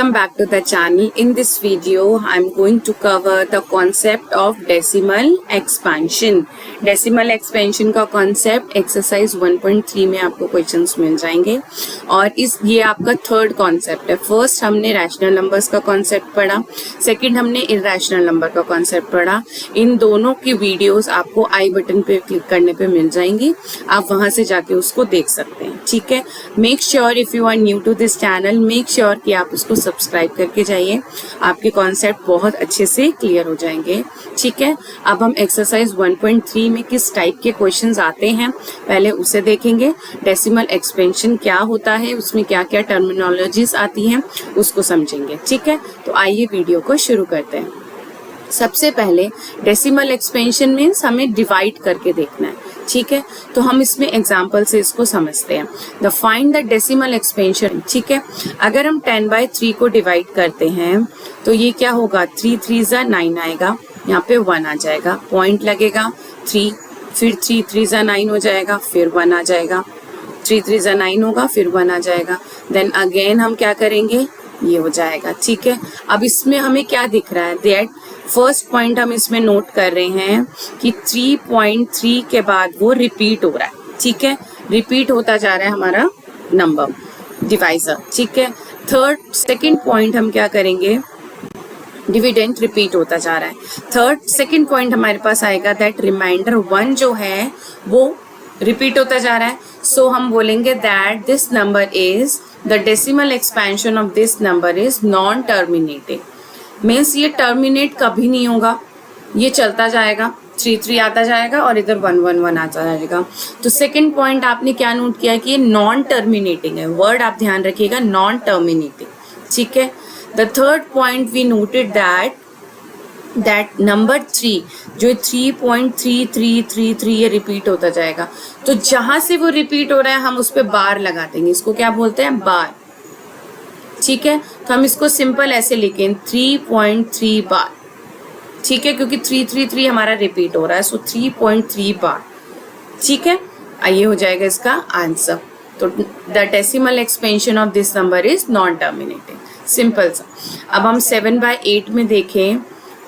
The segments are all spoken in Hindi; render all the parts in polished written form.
Welcome back to the channel. In this video, I'm going to cover the concept of decimal expansion. Decimal expansion का concept exercise 1.3 में आपको questions मिल जाएंगे और ये आपका थर्ड concept है. फर्स्ट हमने रैशनल नंबर्स का concept पढ़ा, सेकंड हमने इर्रेशनल नंबर का concept पढ़ा. इन दोनों की वीडियोस आपको आई बटन पे क्लिक करने पे मिल जाएंगी, आप वहां से जाके उसको देख सकते हैं. ठीक है, make sure if you are new to this channel, make sure कि आप उसको सब्सक्राइब करके जाइए, आपके कॉन्सेप्ट बहुत अच्छे से क्लियर हो जाएंगे. ठीक है, अब हम एक्सरसाइज 1.3 में किस टाइप के क्वेश्चंस आते हैं पहले उसे देखेंगे. डेसिमल एक्सपेंशन क्या होता है, उसमें क्या क्या टर्मिनोलॉजीज आती हैं उसको समझेंगे. ठीक है, तो आइए वीडियो को शुरू करते हैं. सबसे पहले डेसिमल एक्सपेंशन मीन्स हमें डिवाइड करके देखना है. ठीक है, तो हम इसमें एग्जांपल से इसको समझते हैं. The find the decimal expansion. ठीक है, अगर हम 10/3 को डिवाइड करते हैं तो ये क्या होगा, 3 3 9 आएगा, यहाँ पे 1 आ जाएगा, पॉइंट लगेगा 3, फिर 3 3 9 हो जाएगा, फिर 1 आ जाएगा, 3 3 9 होगा, फिर 1 आ जाएगा. देन अगेन हम क्या करेंगे, ये हो जाएगा. ठीक है, अब इसमें हमें क्या दिख रहा है, दैट फर्स्ट पॉइंट हम इसमें नोट कर रहे हैं कि 3.3 के बाद वो रिपीट हो रहा है. ठीक है, रिपीट होता जा रहा है हमारा नंबर डिवाइजर. ठीक है, सेकंड पॉइंट हम क्या करेंगे, डिविडेंड रिपीट होता जा रहा है. सेकंड पॉइंट हमारे पास आएगा दैट रिमाइंडर 1 जो है वो रिपीट होता जा रहा है. सो हम बोलेंगे that this number is the decimal expansion of this number is non terminating. Means ये टर्मिनेट कभी नहीं होगा, ये चलता जाएगा, 3 3 आता जाएगा और इधर 1 1 1 आता जाएगा. तो सेकंड पॉइंट आपने क्या नोट किया कि ये नॉन टर्मिनेटिंग है. वर्ड आप ध्यान रखिएगा, नॉन टर्मिनेटिंग. ठीक है, the third point we noted that number 3 जो 3.3333 ये रिपीट होता जाएगा. तो जहां से वो रिपीट हो रहा है हम उस पर बार लगा देंगे, इसको क्या बोलते हैं, बार. ठीक है, तो हम इसको सिंपल ऐसे लिखें 3.3 बार. ठीक है, क्योंकि 333 हमारा रिपीट हो रहा है, सो 3.3 बार. ठीक है, ये हो जाएगा इसका आंसर. तो the decimal expansion of this number is non terminating. Simple सा. अब हम 7/8 में देखें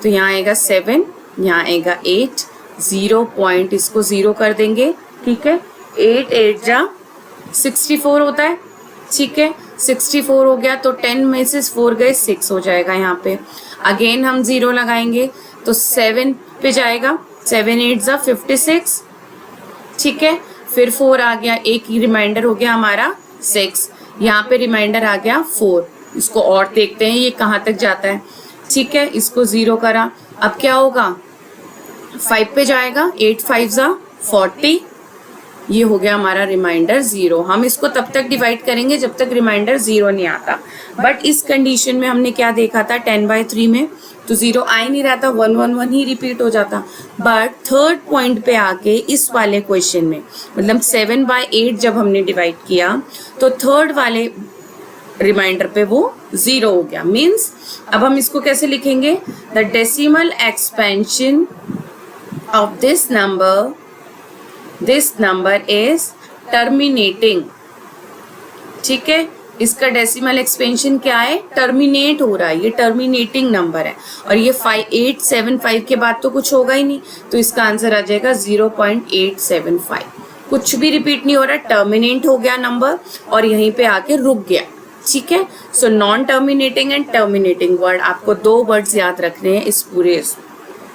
तो यहाँ आएगा 7, यहाँ आएगा 8, 0 पॉइंट इसको 0 कर देंगे. ठीक है, 8 8 जा 64 होता है. ठीक है, 64 हो गया तो 10 में से 4 गए, 6 हो जाएगा. यहाँ पे अगेन हम 0 लगाएंगे तो 7 पे जाएगा, 7 8 जा 56. ठीक है, फिर 4 आ गया, एक ही रिमाइंडर हो गया हमारा 6. यहाँ पे रिमाइंडर आ गया 4. इसको और देखते हैं ये कहाँ तक जाता है. ठीक है, इसको 0 करा, अब क्या होगा, 5 पे जाएगा, 8 5 जा 40. ये हो गया हमारा रिमाइंडर 0. हम इसको तब तक डिवाइड करेंगे जब तक रिमाइंडर 0 नहीं आता. बट इस कंडीशन में हमने क्या देखा था, 10/3 में तो 0 आ ही नहीं रहा था, 1 1 1 ही रिपीट हो जाता. बट थर्ड पॉइंट पे आके इस वाले क्वेश्चन में मतलब 7/8 जब हमने डिवाइड किया तो थर्ड वाले रिमाइंडर पे वो 0 हो गया. मीन्स अब हम इसको कैसे लिखेंगे, the decimal expansion of this number is terminating. ठीक है, इसका डेसिमल एक्सपेंशन क्या है, टर्मिनेट हो रहा है, ये टर्मिनेटिंग नंबर है. और ये 5875 के बाद तो कुछ होगा ही नहीं, तो इसका आंसर आ जाएगा 0.875. कुछ भी रिपीट नहीं हो रहा, टर्मिनेट हो गया नंबर और यहीं पे आके रुक गया. ठीक है, so non terminating and terminating word, आपको 2 वर्ड्स याद रखने हैं इस पूरे.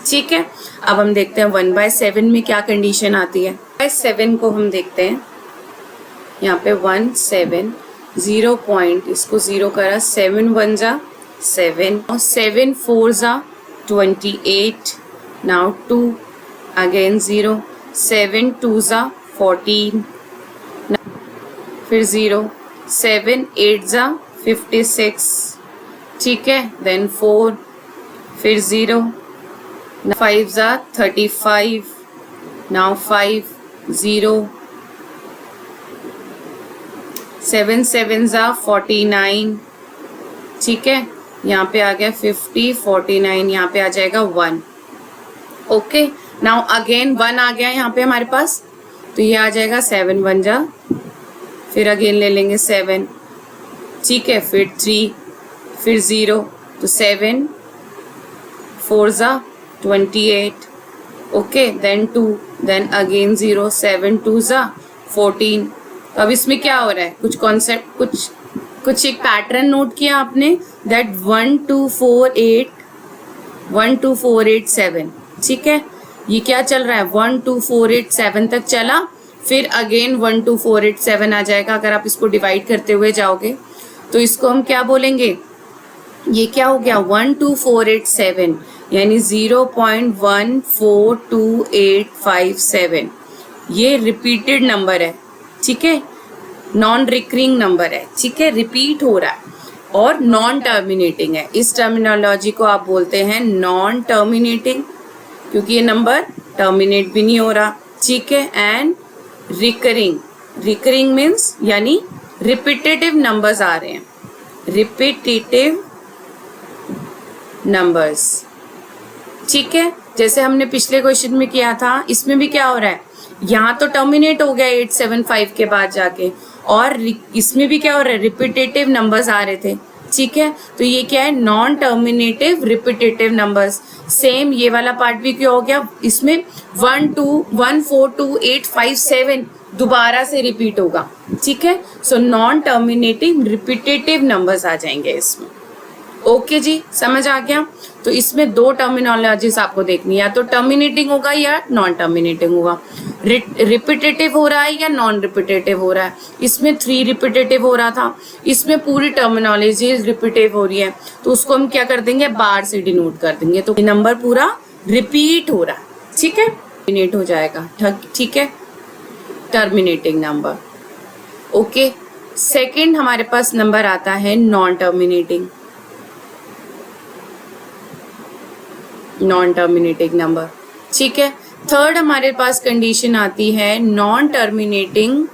ठीक है, अब हम देखते हैं 1/7 में क्या कंडीशन आती है. 7 को हम देखते हैं, यहाँ पे 1 7 0 पॉइंट इसको 0 करा, 7 1 जा 7 और 7 4 जा 28. नाउ 2 अगेन 0, 7 2 जा 14, फिर 0, 7 8 जा 56. ठीक है, देन 4, फिर 0, 5 जा 35, नाउ 5 0, 7 7 जा 49. ठीक है, यहाँ पे आ गया 50, 49, यहाँ पे आ जाएगा 1. ओके, नाउ अगेन 1 आ गया यहाँ पे हमारे पास, तो ये आ जाएगा 7 1 जा, फिर अगेन ले लेंगे 7. ठीक है, फिर 3, फिर 0 तो 7 4 ज़ा 28, ओके, देन 2, देन अगेन 0, 7 2 ज़ा 14। तो अब इसमें क्या हो रहा है, कुछ कॉन्सेप्ट, कुछ एक पैटर्न नोट किया आपने, दैट 1 2 4 8 1 2 4 8 7, ठीक है, ये क्या चल रहा है 1 2 4 8 7 तक चला, फिर अगेन 1 2 4 8 7 आ जाएगा अगर आप इसको डिवाइड करते हुए जाओगे। तो इसको हम क्या बोलेंगे, ये क्या हो गया 1 2 4 8 7 यानी 0.142857, ये रिपीटेड नंबर है, ठीक है, नॉन रिकरिंग नंबर है, ठीक है, रिपीट हो रहा है और नॉन टर्मिनेटिंग है। इस टर्मिनोलॉजी को आप बोलते हैं नॉन टर्मिनेटिंग, क्योंकि ये नंबर टर्मिनेट भी नहीं हो रहा, ठीक है, एंड रिकरिंग, रिकरिंग मीन्स यानी रिपीटेटिव नंबर्स आ रहे हैं, रिपीटेटिव नंबर्स, ठीक है, जैसे हमने पिछले क्वेश्चन में किया था, इसमें भी क्या हो रहा है, यहाँ तो टर्मिनेट हो गया 875 के बाद जाके, और इसमें भी क्या हो रहा है, रिपीटेटिव नंबर्स आ रहे थे, ठीक है, तो ये क्या है नॉन टर्मिनेटिव रिपीटेटिव नंबर्स। सेम ये वाला पार्ट भी क्या हो गया, इसमें 1 2 1 4 2 8 5 7 दोबारा से रिपीट होगा, ठीक है, सो नॉन टर्मिनेटिव रिपीटेटिव नंबर्स आ जाएंगे इसमें। ओके जी, समझ आ गया। तो इसमें दो टर्मिनोलॉजीज आपको देखनी है, या तो टर्मिनेटिंग होगा या नॉन टर्मिनेटिंग होगा, रिपीटेटिव हो रहा है या नॉन रिपीटेटिव हो रहा है। इसमें 3 रिपीटेटिव हो रहा था, इसमें पूरी टर्मिनोलॉजी रिपीटेटिव हो रही है, तो उसको हम क्या कर देंगे, बार से डिनोट कर देंगे, तो नंबर पूरा रिपीट हो रहा है, ठीक है, टर्मिनेट हो जाएगा, ठीक है, टर्मिनेटिंग नंबर। ओके, सेकेंड हमारे पास नंबर आता है non terminating, non terminating number, ठीक है। थर्ड हमारे पास कंडीशन आती है नॉन टर्मिनेटिंग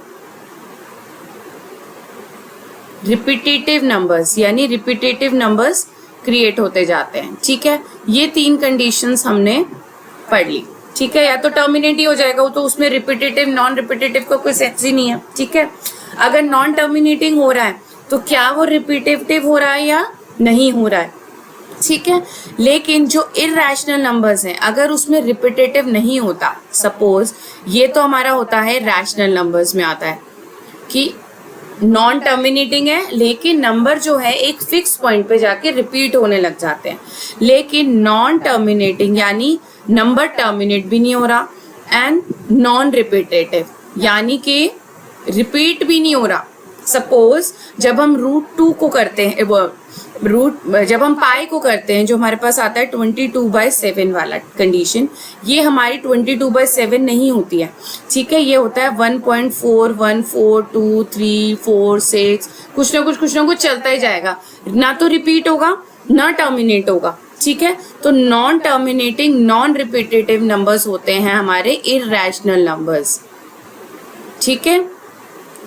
रिपीटेटिव नंबर्स, यानी रिपीटेटिव नंबर्स क्रिएट होते जाते हैं, ठीक है। ये 3 कंडीशंस हमने पढ़ ली, ठीक है, या तो टर्मिनेट ही हो जाएगा, तो उसमें रिपीटेटिव नॉन रिपीटेटिव का कोई सेंस ही नहीं है, ठीक है। अगर नॉन टर्मिनेटिंग हो रहा है तो क्या वो रिपीटेटिव हो रहा है या नहीं हो रहा है, ठीक है। लेकिन जो इरैशनल नंबर्स हैं अगर उसमें रिपीटेटिव नहीं होता, सपोज ये तो हमारा होता है रैशनल नंबर्स में आता है कि नॉन टर्मिनेटिंग है लेकिन नंबर जो है एक फिक्स पॉइंट पे जाके रिपीट होने लग जाते हैं, लेकिन नॉन टर्मिनेटिंग यानी नंबर टर्मिनेट भी नहीं हो रहा एंड नॉन रिपीटेटिव यानी कि रिपीट भी नहीं हो रहा। सपोज जब हम √2 को करते हैं, जब हम पाई को करते हैं, जो हमारे पास आता है 22/7 वाला कंडीशन, ये हमारी 22/7 नहीं होती है, ठीक है, ये होता है 1.4 1 4 2 3 4 6, कुछ ना कुछ चलता ही जाएगा, ना तो रिपीट होगा ना टर्मिनेट होगा, ठीक है। तो non terminating non repetitive numbers होते हैं हमारे इरैशनल नंबर्स, ठीक है,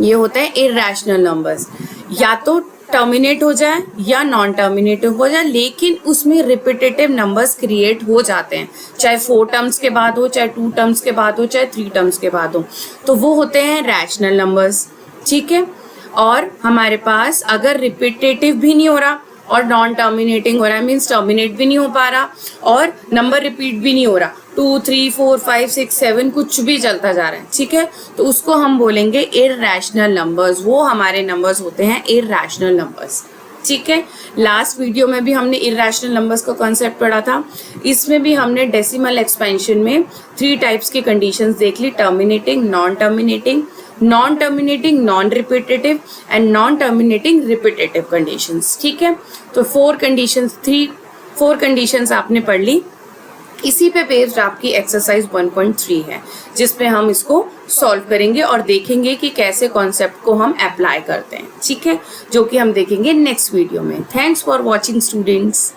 ये होता है इरैशनल नंबर्स, या तो टर्मिनेट हो जाए या नॉन टर्मिनेटिव हो जाए, लेकिन उसमें रिपीटेटिव नंबर्स क्रिएट हो जाते हैं, चाहे 4 टर्म्स के बाद हो, चाहे 2 टर्म्स के बाद हो, चाहे 3 टर्म्स के बाद हो, तो वो होते हैं रैशनल नंबर्स, ठीक है। और हमारे पास अगर रिपीटेटिव भी नहीं हो रहा और नॉन टर्मिनेटिंग हो रहा है, मीन्स टर्मिनेट भी नहीं हो पा रहा और नंबर रिपीट भी नहीं हो रहा, 2 3 4 5 6 7 कुछ भी चलता जा रहा है, ठीक है, तो उसको हम बोलेंगे इरैशनल नंबर्स, वो हमारे नंबर्स होते हैं इरैशनल नंबर्स, ठीक है। लास्ट वीडियो में भी हमने इरैशनल नंबर्स का कॉन्सेप्ट पढ़ा था, इसमें भी हमने डेसिमल एक्सपेंशन में 3 टाइप्स की कंडीशंस देख ली, terminating, non terminating, non terminating non repetitive and non terminating repetitive conditions, ठीक है। तो 4 कंडीशंस आपने पढ़ ली। इसी पे बेस्ड आपकी एक्सरसाइज 1.3 है, जिसपे हम इसको सॉल्व करेंगे और देखेंगे कि कैसे कॉन्सेप्ट को हम अप्लाई करते हैं, ठीक है, जो कि हम देखेंगे नेक्स्ट वीडियो में। Thanks for watching students.